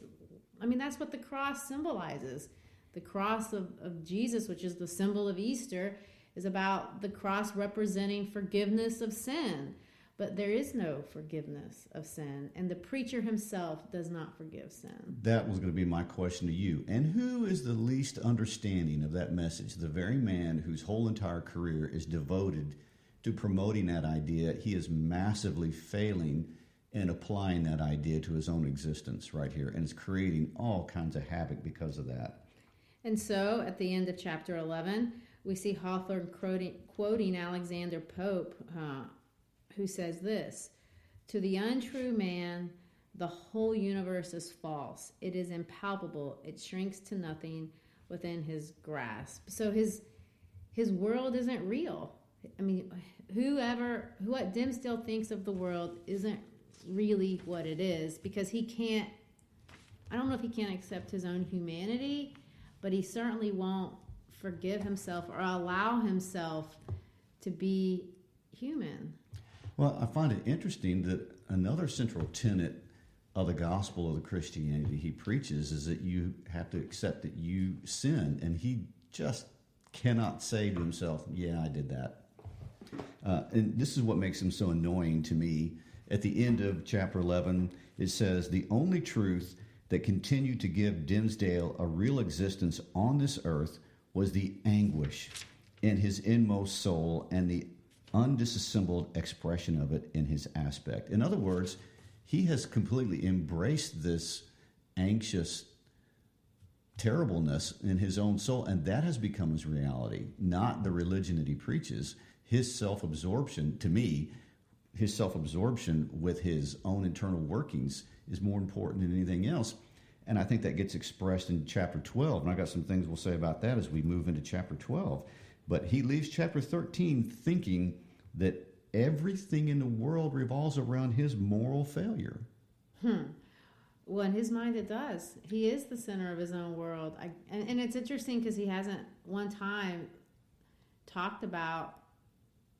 I mean, that's what the cross symbolizes. The cross of Jesus, which is the symbol of Easter, is about the cross representing forgiveness of sin. But there is no forgiveness of sin, and the preacher himself does not forgive sin. That was going to be my question to you. And who is the least understanding of that message? The very man whose whole entire career is devoted to promoting that idea. He is massively failing in applying that idea to his own existence right here, and is creating all kinds of havoc because of that. And so, at the end of chapter 11, we see Hawthorne quoting Alexander Pope, who says this: "To the untrue man, the whole universe is false. It is impalpable. It shrinks to nothing within his grasp." So his world isn't real. I mean, what Dimmesdale thinks of the world isn't really what it is, because he can't, I don't know if he can't accept his own humanity, but he certainly won't forgive himself or allow himself to be human. Well, I find it interesting that another central tenet of the gospel of the Christianity he preaches is that you have to accept that you sin, and he just cannot say to himself, yeah, I did that. And this is what makes him so annoying to me. At the end of chapter 11, it says, "The only truth that continued to give Dimmesdale a real existence on this earth was the anguish in his inmost soul and the undisassembled expression of it in his aspect." In other words, he has completely embraced this anxious terribleness in his own soul, and that has become his reality, not the religion that he preaches. His self-absorption, to me, his self-absorption with his own internal workings is more important than anything else. And I think that gets expressed in chapter 12, and I got some things we'll say about that as we move into chapter 12. But he leaves chapter 13 thinking that everything in the world revolves around his moral failure. Well, in his mind it does. He is the center of his own world. And it's interesting because he hasn't one time talked about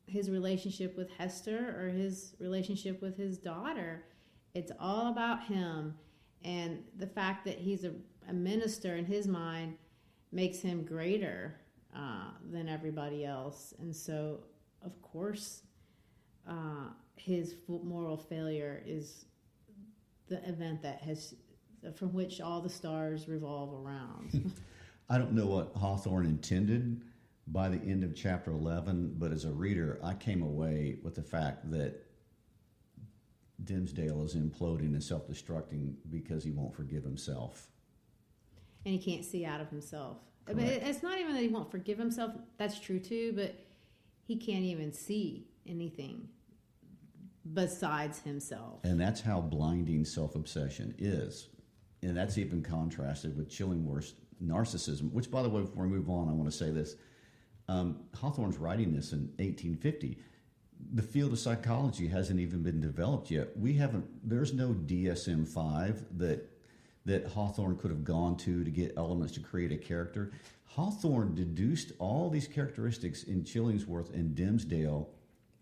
his relationship with Hester or his relationship with his daughter. It's all about him. And the fact that he's a minister in his mind makes him greater than everybody else. And so, of course, his moral failure is the event from which all the stars revolve around. I don't know what Hawthorne intended by the end of chapter 11, but as a reader, I came away with the fact that Dimmesdale is imploding and self-destructing because he won't forgive himself. And he can't see out of himself. Correct. I mean, it's not even that he won't forgive himself. That's true too, but he can't even see anything besides himself. And that's how blinding self-obsession is. And that's even contrasted with Chillingworth's narcissism, which, by the way, before we move on, I want to say this. Hawthorne's writing this in 1850. The field of psychology hasn't even been developed yet. There's no DSM-5 that Hawthorne could have gone to get elements to create a character. Hawthorne deduced all these characteristics in Chillingworth and Dimmesdale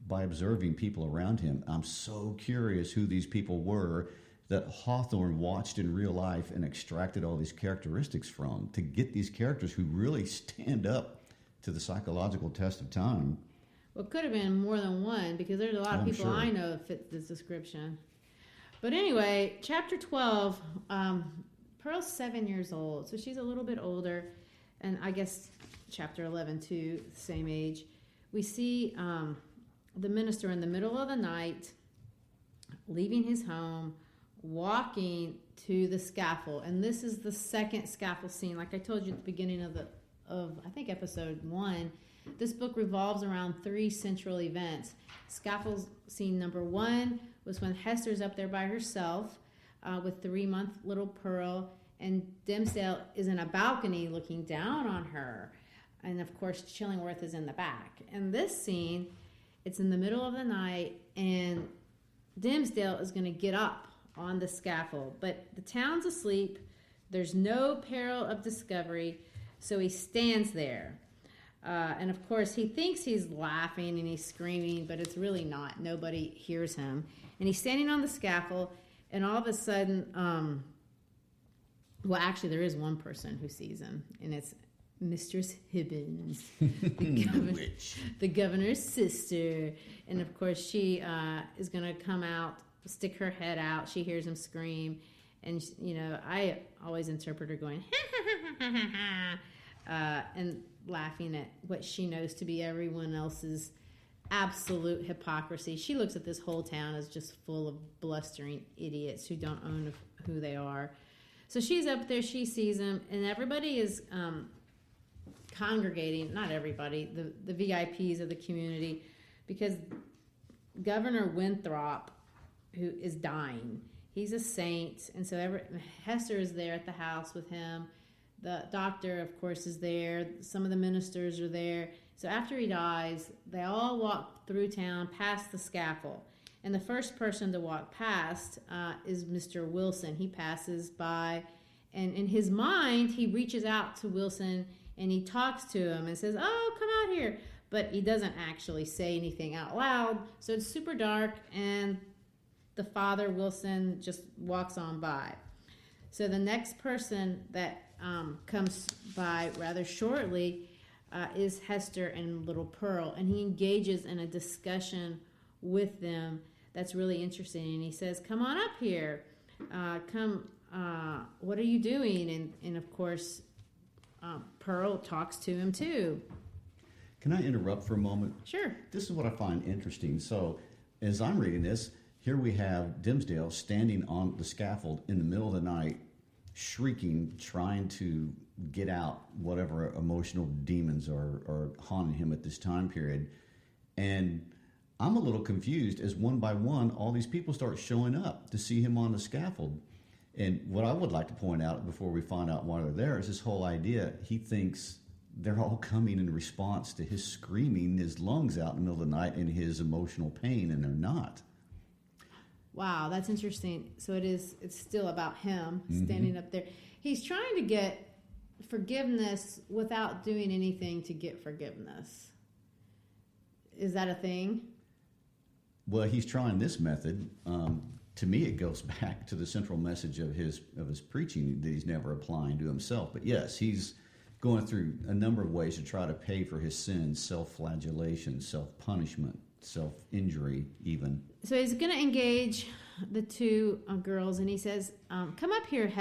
by observing people around him. I'm so curious who these people were that Hawthorne watched in real life and extracted all these characteristics from to get these characters who really stand up to the psychological test of time. Well, it could have been more than one, because there's a lot of people I know that fit this description. But anyway, chapter 12, Pearl's 7 years old, so she's a little bit older, and I guess chapter 11 too, same age. We see the minister in the middle of the night, leaving his home, walking to the scaffold, and this is the second scaffold scene. Like I told you at the beginning of I think episode 1, this book revolves around 3 central events. Scaffold scene number 1 was when Hester's up there by herself with 3-month little Pearl, and Dimmesdale is in a balcony looking down on her, and of course Chillingworth is in the back. And this scene, it's in the middle of the night, and Dimmesdale is going to get up on the scaffold, but the town's asleep. There's no peril of discovery, so he stands there. And of course, he thinks he's laughing and he's screaming, but it's really not. Nobody hears him. And he's standing on the scaffold, and all of a sudden, well, actually, there is one person who sees him, and it's Mistress Hibbins, the governor's sister. And of course, she is going to come out, stick her head out. She hears him scream, and I always interpret her going and laughing at what she knows to be everyone else's absolute hypocrisy. She looks at this whole town as just full of blustering idiots who don't own who they are. So she's up there, she sees him, and everybody is congregating, not everybody, the VIPs of the community, because Governor Winthrop, who is dying, he's a saint, and so Hester is there at the house with him. The doctor, of course, is there. Some of the ministers are there. So after he dies, they all walk through town past the scaffold. And the first person to walk past is Mr. Wilson. He passes by, and in his mind, he reaches out to Wilson, and he talks to him and says, "Oh, come out here." But he doesn't actually say anything out loud. So it's super dark, and the father, Wilson, just walks on by. So the next person that comes by rather shortly is Hester and little Pearl, and he engages in a discussion with them that's really interesting. And he says, "Come on up here. What are you doing?" And of course, Pearl talks to him too. Can I interrupt for a moment? Sure. This is what I find interesting. So as I'm reading this, here we have Dimmesdale standing on the scaffold in the middle of the night, shrieking, trying to get out whatever emotional demons are haunting him at this time period. And I'm a little confused as one by one, all these people start showing up to see him on the scaffold. And what I would like to point out before we find out why they're there is this whole idea. He thinks they're all coming in response to his screaming his lungs out in the middle of the night and his emotional pain, and they're not. Wow, that's interesting. So it's still about him standing up there. He's trying to get forgiveness without doing anything to get forgiveness. Is that a thing? Well, he's trying this method. To me, it goes back to the central message of his preaching that he's never applying to himself. But yes, he's going through a number of ways to try to pay for his sins: self-flagellation, self-punishment, self-injury even. So he's going to engage the two girls, and he says, "Come up here,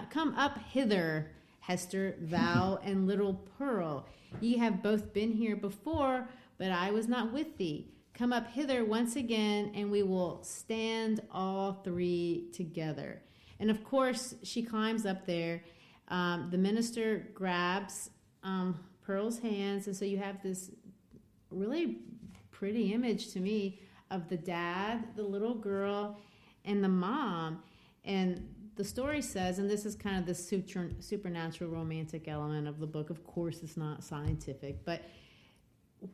come up hither, Hester, thou and little Pearl. Ye have both been here before, but I was not with thee. Come up hither once again, and we will stand all three together." And of course, she climbs up there. The minister grabs Pearl's hands, and so you have this really pretty image to me of the dad, the little girl, and the mom. And the story says, and this is kind of the supernatural romantic element of the book. Of course, it's not scientific, but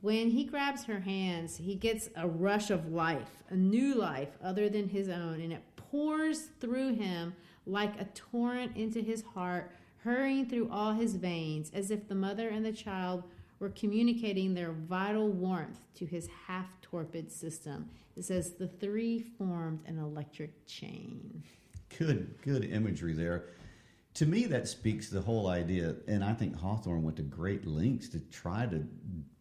when he grabs her hands, he gets a rush of life, a new life other than his own, and it pours through him like a torrent into his heart, hurrying through all his veins, as if the mother and the child were communicating their vital warmth to his half-torpid system. It says the three formed an electric chain. Good imagery there. To me, that speaks the whole idea, and I think Hawthorne went to great lengths to try to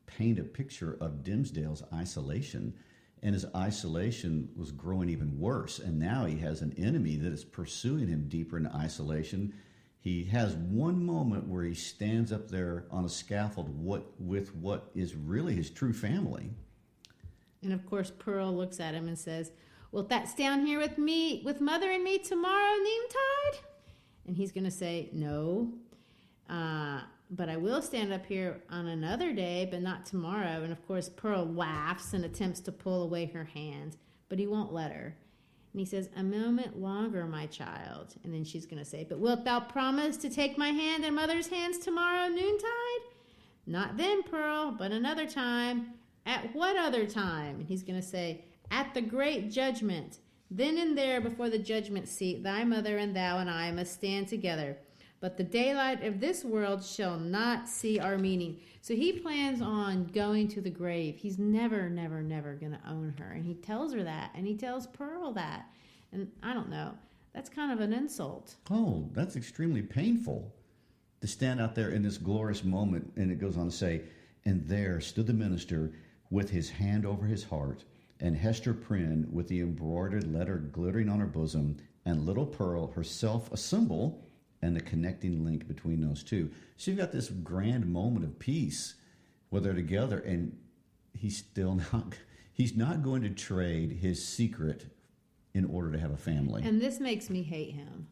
paint a picture of Dimmesdale's isolation, and his isolation was growing even worse, and now he has an enemy that is pursuing him deeper into isolation. He has one moment where he stands up there on a scaffold with what is really his true family. And of course, Pearl looks at him and says, "Wilt that stand here with me, with Mother and me tomorrow noontide?" And he's going to say, "No, but I will stand up here on another day, but not tomorrow." And of course, Pearl laughs and attempts to pull away her hand, but he won't let her. And he says, "A moment longer, my child." And then she's going to say, "But wilt thou promise to take my hand and Mother's hands tomorrow noontide?" "Not then, Pearl, but another time." "At what other time?" And he's going to say, "At the great judgment. Then and there before the judgment seat, thy mother and thou and I must stand together. But the daylight of this world shall not see our meeting." So he plans on going to the grave. He's never going to own her. And he tells her that. And he tells Pearl that. And I don't know. That's kind of an insult. Oh, that's extremely painful to stand out there in this glorious moment. And it goes on to say, "And there stood the minister with his hand over his heart, and Hester Prynne with the embroidered letter glittering on her bosom, and little Pearl herself a symbol, and the connecting link between those two." So you've got this grand moment of peace where they're together, and he's not going to trade his secret in order to have a family. And this makes me hate him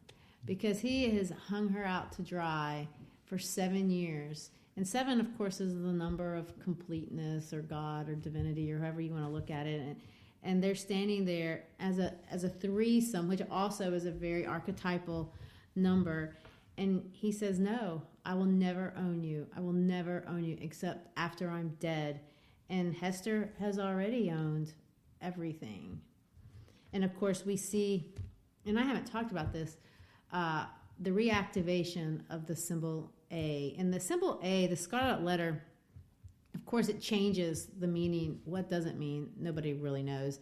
because he has hung her out to dry for 7 years. And 7, of course, is the number of completeness or God or divinity or however you want to look at it. And they're standing there as a threesome, which also is a very archetypal number. And he says, "No, I will never own you. I will never own you except after I'm dead." And Hester has already owned everything. And of course, we see, and I haven't talked about this, the reactivation of the symbol A. And the symbol A, the Scarlet letter, of course, it changes the meaning. What does it mean? Nobody really knows.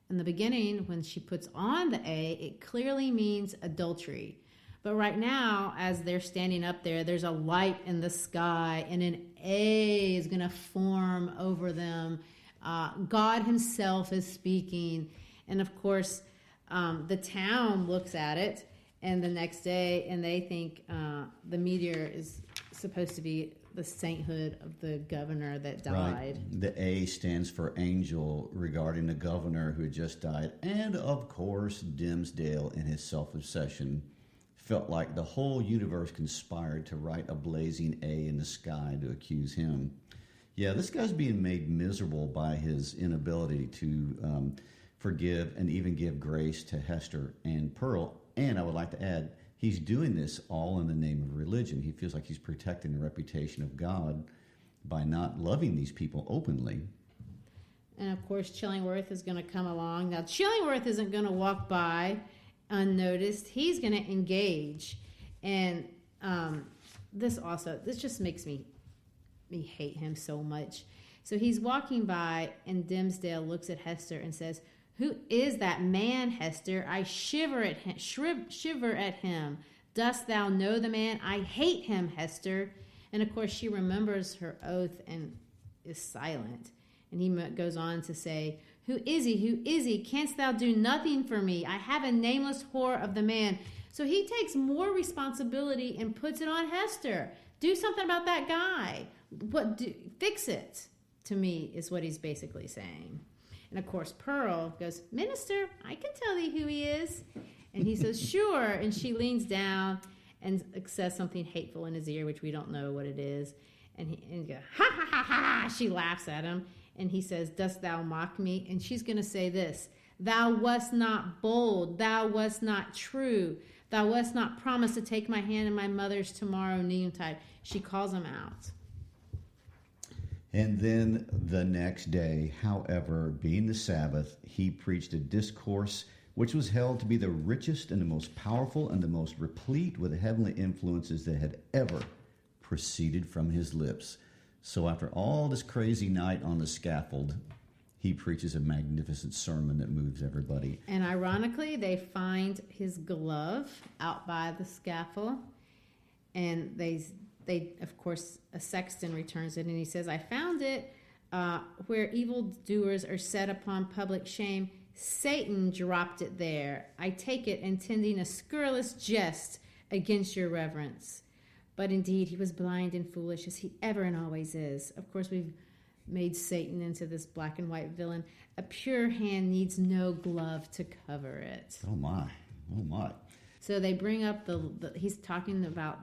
In the beginning, when she puts on the A, it clearly means adultery. But right now, as they're standing up there, there's a light in the sky, and an A is going to form over them. God himself is speaking. And of course, the town looks at it, and the next day, and they think the meteor is supposed to be the sainthood of the governor that died. Right. The A stands for angel regarding the governor who had just died. And of course, Dimmesdale, in his self-obsession, felt like the whole universe conspired to write a blazing A in the sky to accuse him. Yeah, this guy's being made miserable by his inability to forgive and even give grace to Hester and Pearl. And I would like to add, he's doing this all in the name of religion. He feels like he's protecting the reputation of God by not loving these people openly. And of course, Chillingworth is going to come along. Now, Chillingworth isn't going to walk by unnoticed. He's going to engage. And this just makes me hate him so much. So he's walking by, and Dimmesdale looks at Hester and says, "Who is that man, Hester? I shiver at him. Dost thou know the man? I hate him, Hester." And of course, she remembers her oath and is silent. And he goes on to say, "Who is he? Who is he? Canst thou do nothing for me? I have a nameless whore of the man." So he takes more responsibility and puts it on Hester. Do something about that guy. Fix it, to me, is what he's basically saying. And of course, Pearl goes, "Minister, I can tell thee who he is." And he says, "Sure." And she leans down and says something hateful in his ear, which we don't know what it is. And he goes, "Ha, ha, ha, ha." She laughs at him. And he says, "Dost thou mock me?" And she's going to say this: "Thou wast not bold. Thou wast not true. Thou wast not promised to take my hand and my mother's tomorrow noontide." She calls him out. And then the next day, however, being the Sabbath, he preached a discourse which was held to be the richest and the most powerful and the most replete with heavenly influences that had ever proceeded from his lips. So after all this crazy night on the scaffold, he preaches a magnificent sermon that moves everybody. And ironically, they find his glove out by the scaffold. And they of course, a sexton returns it, and he says, I found it where evildoers are set upon public shame. Satan dropped it there. I take it intending a scurrilous jest against your reverence. But indeed, he was blind and foolish, as he ever and always is. Of course, we've made Satan into this black and white villain. A pure hand needs no glove to cover it. Oh, my. Oh, my. So they bring up he's talking about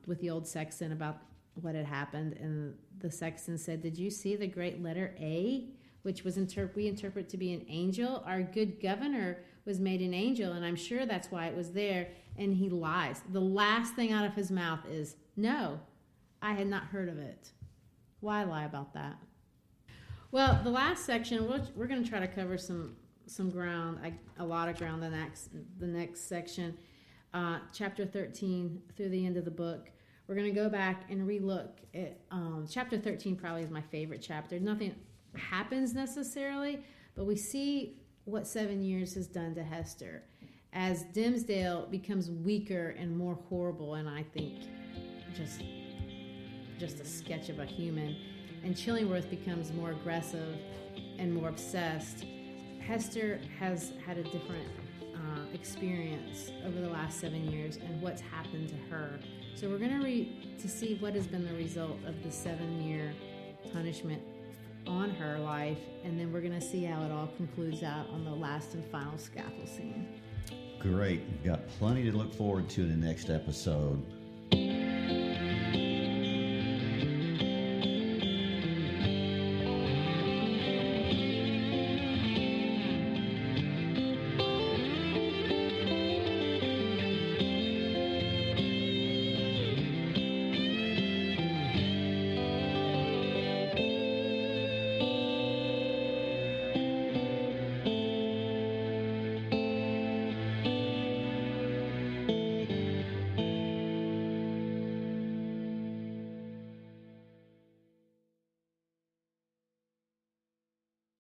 with the old sexton about what had happened. And the sexton said, did you see the great letter A, which was we interpret to be an angel? Our good governor was made an angel, and I'm sure that's why it was there. And he lies. The last thing out of his mouth is, no, I had not heard of it. Why lie about that? Well, the last section, we're going to try to cover some ground, a lot of ground the next section, chapter 13 through the end of the book. We're going to go back and relook at chapter 13. Probably is my favorite chapter. Nothing happens necessarily, but we see what 7 years has done to Hester as Dimmesdale becomes weaker and more horrible, and I think just a sketch of a human, and Chillingworth becomes more aggressive and more obsessed. Hester has had a different experience over the last 7 years and what's happened to her. So we're going to read to see what has been the result of the 7-year punishment on her life, and then we're going to see how it all concludes out on the last and final scaffold scene. Great. We've got plenty to look forward to in the next episode.